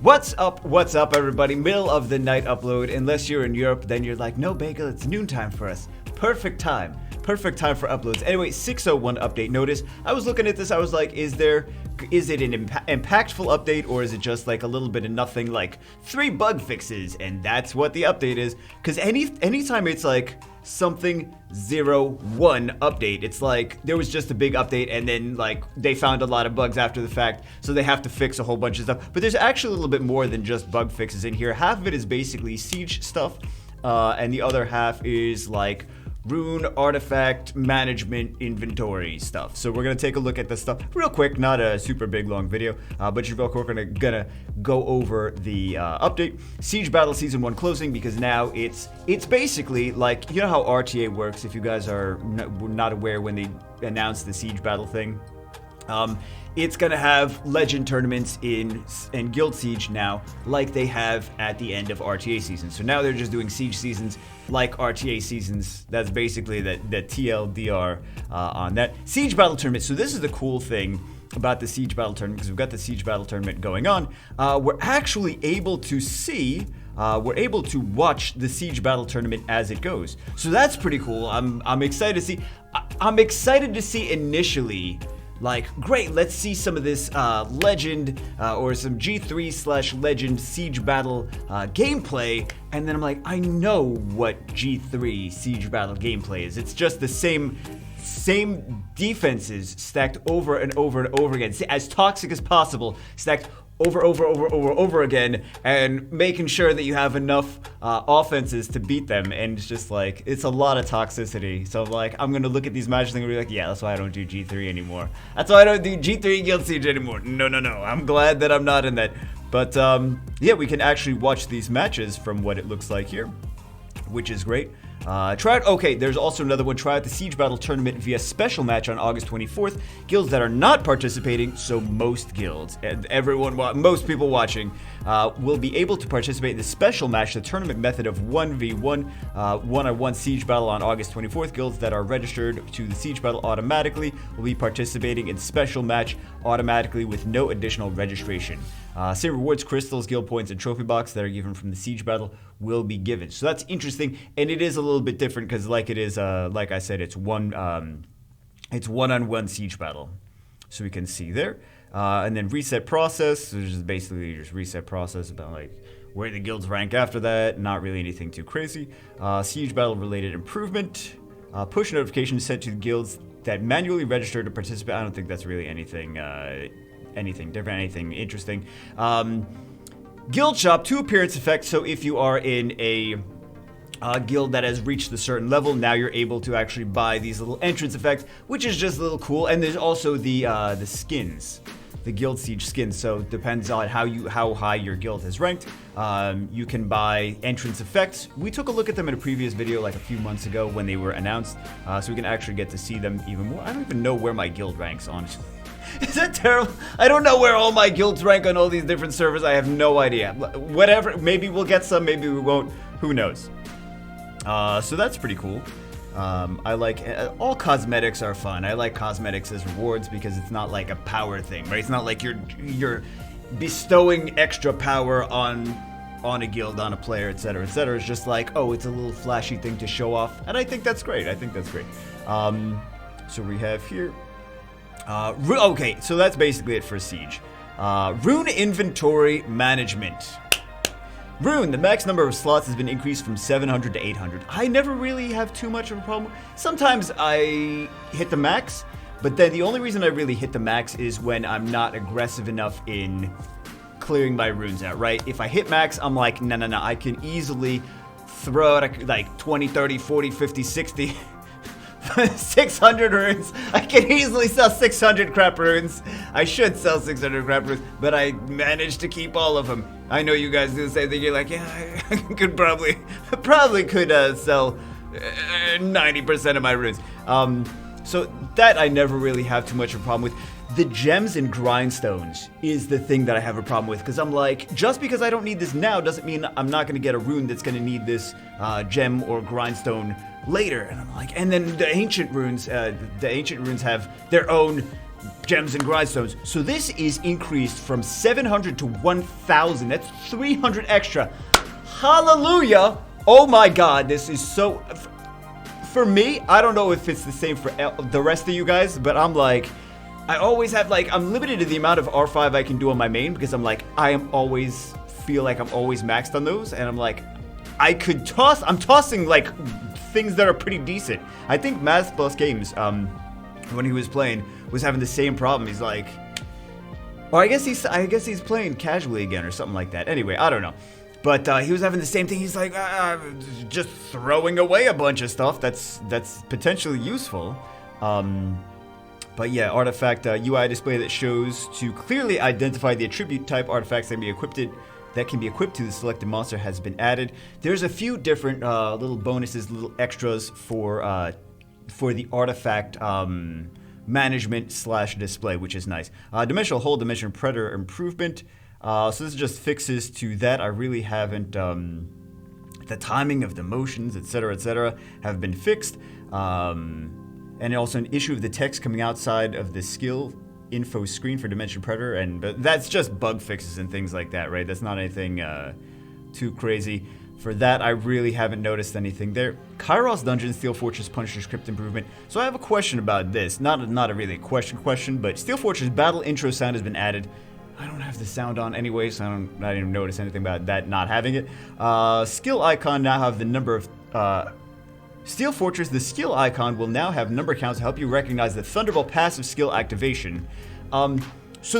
What's up, everybody? Middle of the night upload. Unless you're in Europe, then you're like, no, Bagel, it's noontime for us. Perfect time for uploads. Anyway, 601 update. Notice, I was looking at this, I was like, is it an impactful update, or is it just like a little bit of nothing, like 3 bug fixes? And that's what the update is. Because anytime it's like something 01 update, it's like there was just a big update and then like they found a lot of bugs after the fact, so they have to fix a whole bunch of stuff. But there's actually a little bit more than just bug fixes in here. Half of it is basically siege stuff, and the other half is like Rune artifact management inventory stuff. So we're gonna take a look at this stuff real quick, not a super big long video, but real quick, we're gonna go over the update. Siege Battle Season 1 closing, because now it's basically like, you know how RTA works, if you guys are not aware when they announced the Siege Battle thing. It's gonna have legend tournaments in Guild Siege now, like they have at the end of RTA seasons. So now they're just doing Siege seasons like RTA seasons. That's basically the TLDR on that. Siege Battle Tournament. So this is the cool thing about the Siege Battle Tournament, because we've got the Siege Battle Tournament going on. We're actually able to see, we're able to watch the Siege Battle Tournament as it goes. So that's pretty cool. I'm excited to see. I'm excited to see initially, like, great, let's see some of this legend or some G3/legend siege battle gameplay. And then I'm like, I know what G3 siege battle gameplay is. It's just the same defenses stacked over and over and over again, as toxic as possible, stacked over again, and making sure that you have enough offenses to beat them. And it's just like, it's a lot of toxicity. So like, I'm gonna look at these matches and be like, yeah, that's why I don't do G3 anymore. That's why I don't do G3 Guild Siege anymore. No. I'm glad that I'm not in that. But yeah, we can actually watch these matches from what it looks like here, which is great. Okay, there's also another one. Try out the Siege Battle Tournament via special match on August 24th. Guilds that are not participating, so most guilds and most people watching will be able to participate in the special match, the tournament method of 1v1, one-on-one Siege Battle on August 24th. Guilds that are registered to the Siege Battle automatically will be participating in special match automatically with no additional registration. Same rewards, crystals, guild points, and trophy box that are given from the Siege Battle will be given. So that's interesting, and it is a little bit different because, like it is, like I said, it's one-on-one Siege Battle. So we can see there, and then reset process, which is basically just reset process about like where the guilds rank after that. Not really anything too crazy. Siege Battle related improvement. Push notifications sent to the guilds that manually register to participate. I don't think that's really anything different, anything interesting. Guild shop, 2 appearance effects. So if you are in a guild that has reached a certain level, now you're able to actually buy these little entrance effects, which is just a little cool. And there's also the skins, the Guild Siege skins. So it depends on how high your guild has ranked. You can buy entrance effects. We took a look at them in a previous video like a few months ago when they were announced, so we can actually get to see them even more. I don't even know where my guild ranks, honestly. Is that terrible? I don't know where all my guilds rank on all these different servers. I have no idea. Whatever, maybe we'll get some, maybe we won't. Who knows? So that's pretty cool. I like, all cosmetics are fun. I like cosmetics as rewards because it's not like a power thing, right? It's not like you're bestowing extra power on a guild, on a player, etc., etc. It's just like, oh, it's a little flashy thing to show off, and I think that's great. So we have here. Okay, so that's basically it for Siege. Rune inventory management. Rune, the max number of slots has been increased from 700 to 800. I never really have too much of a problem. Sometimes I hit the max, but then the only reason I really hit the max is when I'm not aggressive enough in clearing my runes out, right? If I hit max, I'm like, no, I can easily throw out like 20, 30, 40, 50, 60... 600 runes. I can easily sell 600 crap runes. I should sell 600 crap runes, but I managed to keep all of them. I know you guys do the same thing. You're like, yeah, I could probably could sell 90% of my runes. So that I never really have too much of a problem with. The gems and grindstones is the thing that I have a problem with, because I'm like, just because I don't need this now doesn't mean I'm not going to get a rune that's going to need this gem or grindstone later. And I'm like, and then the ancient runes have their own gems and grindstones. So this is increased from 700 to 1,000. That's 300 extra. Hallelujah! Oh my god, this is so... For me, I don't know if it's the same for the rest of you guys, but I'm like... I always have, like, I'm limited to the amount of R5 I can do on my main, because I'm like, feel like I'm always maxed on those, and I'm like, I'm tossing, like, things that are pretty decent. I think Math Plus Games, when he was playing, was having the same problem. He's like... Or I guess he's playing casually again or something like that. Anyway, I don't know. But he was having the same thing. He's like, just throwing away a bunch of stuff that's potentially useful. But yeah, artifact UI display that shows to clearly identify the attribute type artifacts that can be equipped to the selected monster has been added. There's a few different little bonuses, little extras for the artifact management / display, which is nice. Dimensional Hold, Dimension Predator improvement. So this is just fixes to that. I really haven't, the timing of the motions, etc., have been fixed. And also an issue of the text coming outside of the skill info screen for Dimension Predator, but that's just bug fixes and things like that, right? That's not anything too crazy. For that, I really haven't noticed anything there. Kairos Dungeon, Steel Fortress, Punisher script improvement. So I have a question about this. Not a really question, but Steel Fortress battle intro sound has been added. I don't have the sound on anyway, so I didn't even notice anything about that not having it. Skill icon now have the number of... Steel Fortress, the skill icon will now have number counts to help you recognize the Thunderbolt passive skill activation. So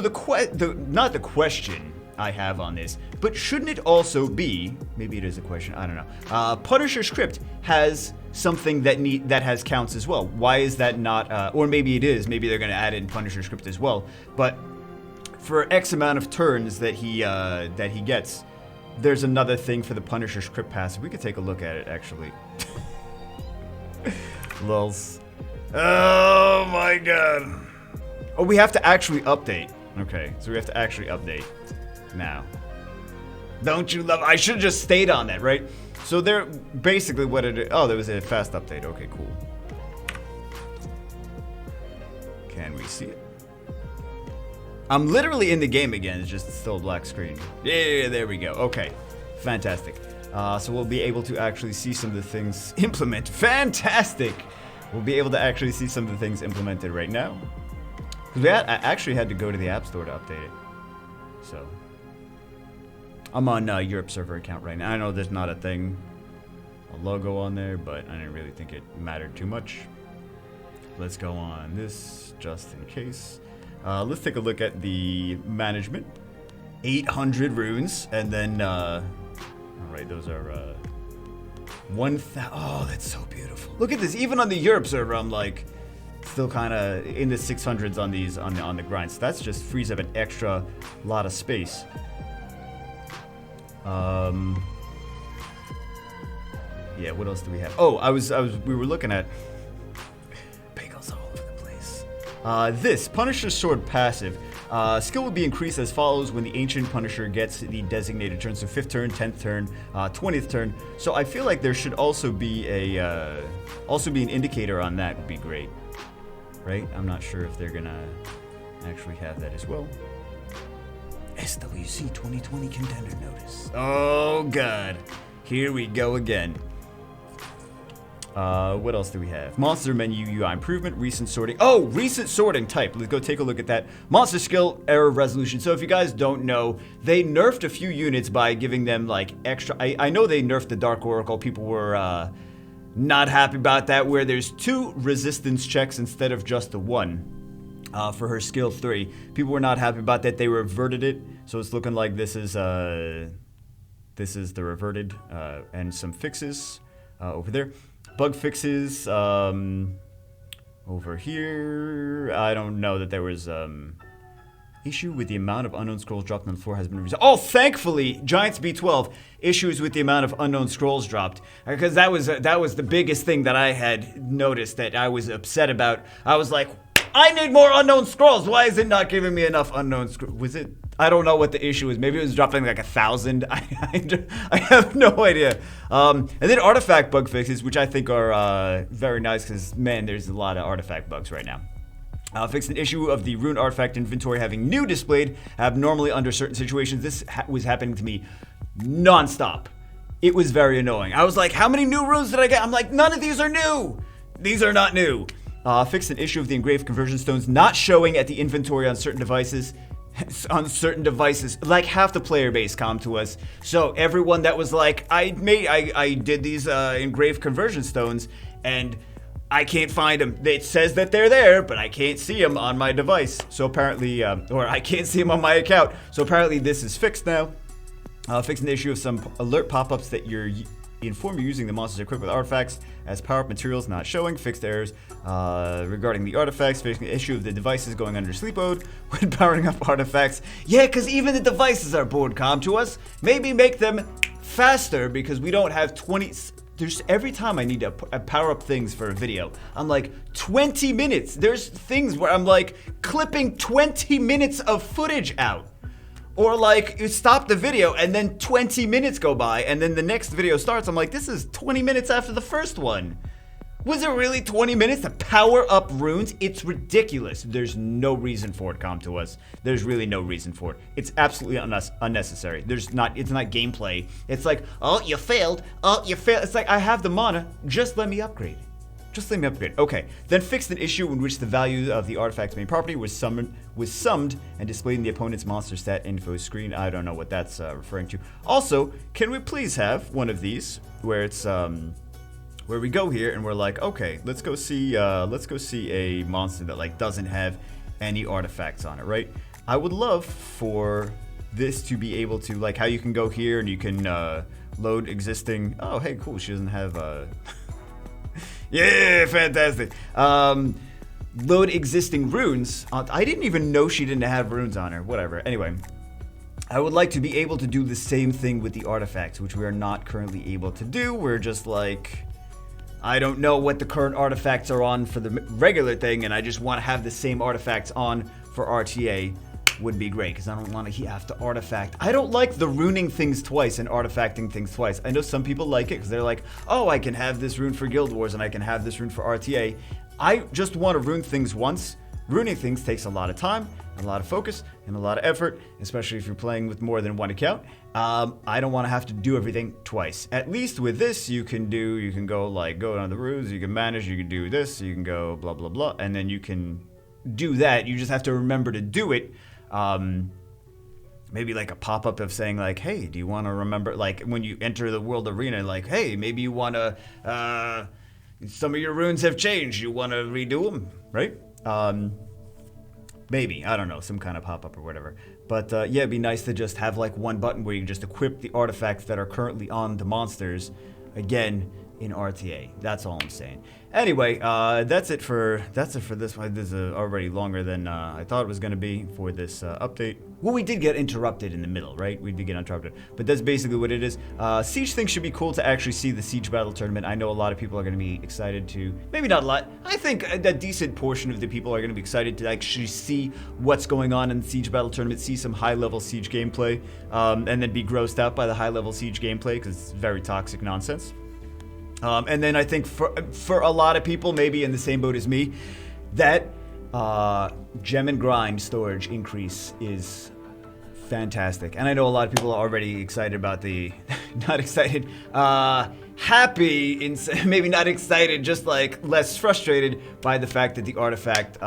not the question I have on this, but shouldn't it also be, maybe it is a question, I don't know. Punisher script has something that has counts as well. Why is that not, or maybe it is, maybe they're going to add in Punisher script as well, but for X amount of turns that he gets, there's another thing for the Punisher script passive. We could take a look at it, actually. Lols. Oh my god. Oh, we have to actually update. Okay, so we have to actually update now. Don't you love... I should have just stayed on that, right? So there, basically what it... Oh, there was a fast update. Okay, cool. Can we see it? I'm literally in the game again. It's just still a black screen. Yeah, there we go. Okay, fantastic. So we'll be able to actually see some of the things implemented. Fantastic! We'll be able to actually see some of the things implemented right now. I actually had to go to the App Store to update it. So I'm on Europe server account right now. I know there's not a logo on there, but I didn't really think it mattered too much. Let's go on this just in case. Let's take a look at the management. 800 runes, and then alright, those are 1,000. Oh, that's so beautiful. Look at this. Even on the Europe server, I'm like still kind of in the 600s on these on the grind. So that's just frees up an extra lot of space. Yeah, what else do we have? Oh, we were looking at bagels all over the place. This Punisher sword passive. Skill will be increased as follows when the Ancient Punisher gets the designated turn. So 5th turn, 10th turn, 20th turn. So I feel like there should also be an indicator on that. Would be great, right? I'm not sure if they're gonna actually have that as well. SWC 2020 contender notice. Oh god, here we go again. What else do we have? Monster menu UI improvement, recent sorting. Oh, recent sorting type. Let's go take a look at that. Monster skill error resolution. So if you guys don't know, they nerfed a few units by giving them like extra. I know they nerfed the Dark Oracle. People were not happy about that, where there's 2 resistance checks instead of just the 1 for her skill 3. People were not happy about that. They reverted it, so it's looking like this is the reverted and some fixes over there. Bug fixes over here. I don't know that there was issue with the amount of unknown scrolls dropped on the floor has been resolved. Oh, thankfully, Giants B12 issues with the amount of unknown scrolls dropped, because that was the biggest thing that I had noticed that I was upset about. I was like, I need more unknown scrolls. Why is it not giving me enough unknown scrolls? Was it? I don't know what the issue is. Maybe it was dropping like 1,000. I have no idea. And then artifact bug fixes, which I think are very nice because, man, there's a lot of artifact bugs right now. Fixed an issue of the Rune artifact inventory having new displayed abnormally under certain situations. This was happening to me non-stop. It was very annoying. I was like, how many new runes did I get? I'm like, none of these are new. These are not new. Fixed an issue of the engraved conversion stones not showing at the inventory on certain devices. Like half the player base come to us. So everyone that was like, I did these engraved conversion stones and I can't find them. It says that they're there, but I can't see them on my device. So apparently, or I can't see them on my account. So apparently this is fixed now. Fixing the issue of some alert pop-ups that inform you're using the monsters equipped with artifacts as power-up materials not showing. Fixed errors regarding the artifacts. Fixing the issue of the devices going under sleep mode when powering up artifacts. Yeah, because even the devices are bored, calm to us. Maybe make them faster because we don't have 20... every time I need to power up things for a video, I'm like, 20 minutes. There's things where I'm like clipping 20 minutes of footage out. Or like you stop the video and then 20 minutes go by and then the next video starts. I'm like, this is 20 minutes after the first one. Was it really 20 minutes to power up runes? It's ridiculous. There's no reason for it, come to us. There's really no reason for it. It's absolutely unnecessary. It's not gameplay. It's like, oh, you failed. Oh, you failed. It's like, I have the mana. Just let me upgrade. Okay, then fixed an issue in which the value of the artifact's main property was summed and displayed in the opponent's monster stat info screen. I don't know what that's referring to. Also, can we please have one of these where it's where we go here and we're like, okay, let's go see a monster that like doesn't have any artifacts on it, right? I would love for this to be able to, like, how you can go here and you can load existing. Oh, hey, cool. She doesn't have yeah, fantastic. Load existing runes. I didn't even know she didn't have runes on her. Whatever. Anyway, I would like to be able to do the same thing with the artifacts, which we are not currently able to do. We're just like, I don't know what the current artifacts are on for the regular thing, and I just want to have the same artifacts on for RTA. Would be great, because I don't want to have to artifact. I don't like the runing things twice and artifacting things twice. I know some people like it because they're like, oh, I can have this rune for Guild Wars and I can have this rune for RTA. I just want to rune things once. Runing things takes a lot of time, a lot of focus, and a lot of effort, especially if you're playing with more than one account. I don't want to have to do everything twice. At least with this, you can go on the runes, you can manage, you can do this, you can go blah, blah, blah, and then you can do that. You just have to remember to do it. Maybe like a pop-up of saying like, hey, do you want to remember, like when you enter the world arena, like, hey, maybe you want to, some of your runes have changed, you want to redo them, right? Maybe, I don't know, some kind of pop-up or whatever. But yeah, it'd be nice to just have like one button where you can just equip the artifacts that are currently on the monsters, again, in RTA. That's all I'm saying. Anyway, that's it for this one. This is already longer than I thought it was going to be for this update. Well, we did get interrupted in the middle, right? We did get interrupted, but that's basically what it is. Siege thing should be cool to actually see the Siege Battle Tournament. I know a lot of people are going to be excited to, maybe not a lot. I think a decent portion of the people are going to be excited to actually see what's going on in the Siege Battle Tournament, see some high-level Siege gameplay, and then be grossed out by the high-level Siege gameplay because it's very toxic nonsense. And then I think for a lot of people, maybe in the same boat as me, that gem and grind storage increase is fantastic. And I know a lot of people are already excited about the, not excited, happy, maybe not excited, just like less frustrated by the fact that the artifact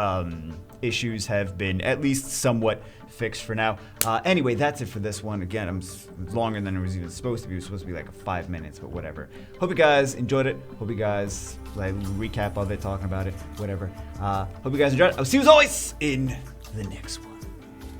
issues have been at least somewhat fixed for now. Anyway, that's it for this one. Again, it's longer than it was even supposed to be. It was supposed to be like 5 minutes, but whatever. Hope you guys enjoyed it. Hope you guys, like, recap of it, talking about it, whatever. Hope you guys enjoyed it. I'll see you as always in the next one.